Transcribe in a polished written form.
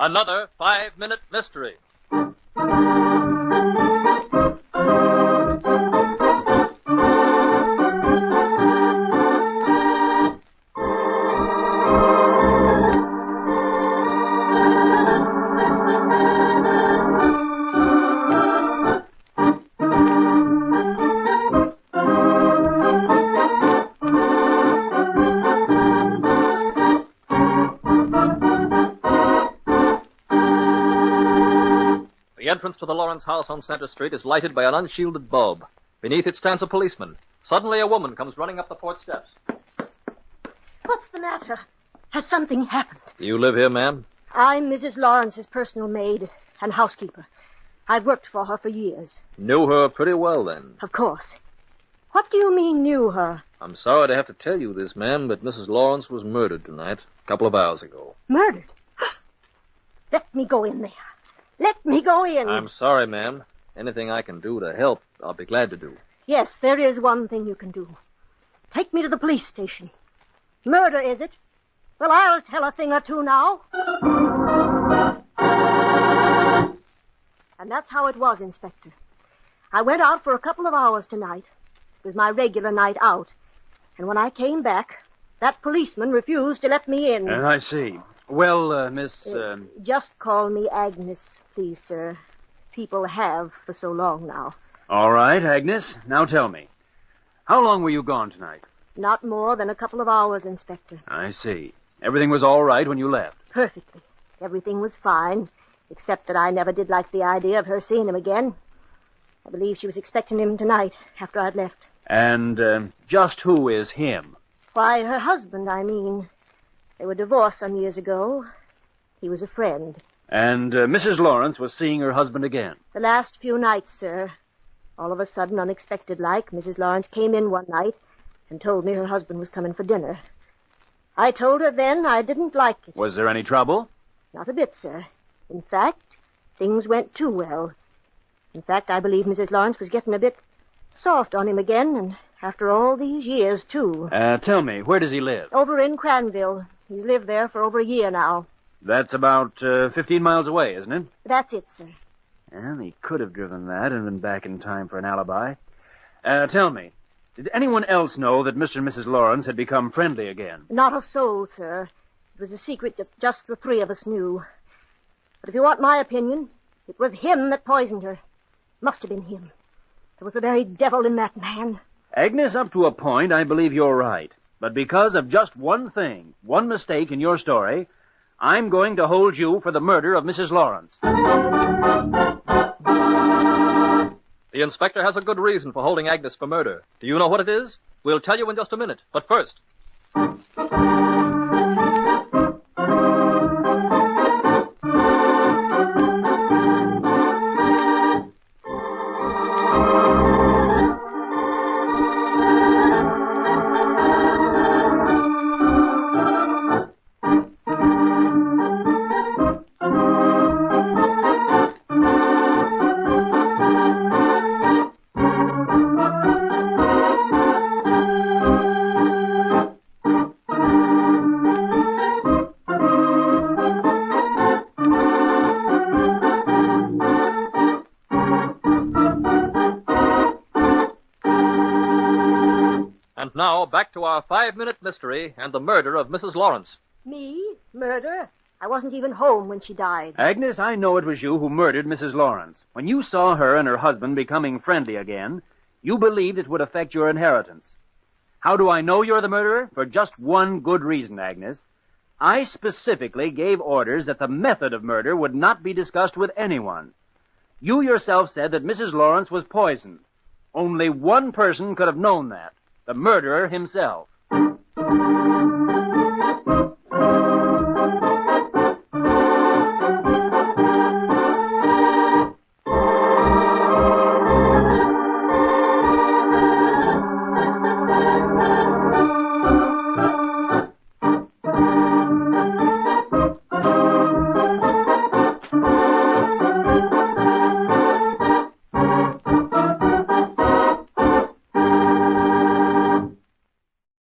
Another 5-minute mystery. The entrance to the Lawrence house on Center Street is lighted by an unshielded bulb. Beneath it stands a policeman. Suddenly a woman comes running up the porch steps. What's the matter? Has something happened? Do you live here, ma'am? I'm Mrs. Lawrence's personal maid and housekeeper. I've worked for her for years. Knew her pretty well, then. Of course. What do you mean, knew her? I'm sorry to have to tell you this, ma'am, but Mrs. Lawrence was murdered tonight, a couple of hours ago. Murdered? Let me go in there. Let me go in. I'm sorry, ma'am. Anything I can do to help, I'll be glad to do. Yes, there is one thing you can do. Take me to the police station. Murder, is it? Well, I'll tell a thing or two now. And that's how it was, Inspector. I went out for a couple of hours tonight. It was my regular night out. And when I came back, that policeman refused to let me in. I see. Well, Miss... Just call me Agnes, please, sir. People have for so long now. All right, Agnes. Now tell me. How long were you gone tonight? Not more than a couple of hours, Inspector. I see. Everything was all right when you left? Perfectly. Everything was fine, except that I never did like the idea of her seeing him again. I believe she was expecting him tonight, after I'd left. And just who is him? Why, her husband, I mean. They were divorced some years ago. He was a friend. And Mrs. Lawrence was seeing her husband again? The last few nights, sir. All of a sudden, unexpected-like, Mrs. Lawrence came in one night and told me her husband was coming for dinner. I told her then I didn't like it. Was there any trouble? Not a bit, sir. In fact, things went too well. In fact, I believe Mrs. Lawrence was getting a bit soft on him again, and after all these years, too. Tell me, where does he live? Over in Cranville. He's lived there for over a year now. That's about 15 miles away, isn't it? That's it, sir. Well, he could have driven that and been back in time for an alibi. Tell me, did anyone else know that Mr. and Mrs. Lawrence had become friendly again? Not a soul, sir. It was a secret that just the three of us knew. But if you want my opinion, it was him that poisoned her. Must have been him. There was the very devil in that man. Agnes, up to a point, I believe you're right. But because of just one thing, one mistake in your story, I'm going to hold you for the murder of Mrs. Lawrence. The inspector has a good reason for holding Agnes for murder. Do you know what it is? We'll tell you in just a minute. But first... Now, back to our 5-minute mystery and the murder of Mrs. Lawrence. Me? Murder? I wasn't even home when she died. Agnes, I know it was you who murdered Mrs. Lawrence. When you saw her and her husband becoming friendly again, you believed it would affect your inheritance. How do I know you're the murderer? For just one good reason, Agnes. I specifically gave orders that the method of murder would not be discussed with anyone. You yourself said that Mrs. Lawrence was poisoned. Only one person could have known that. The murderer himself.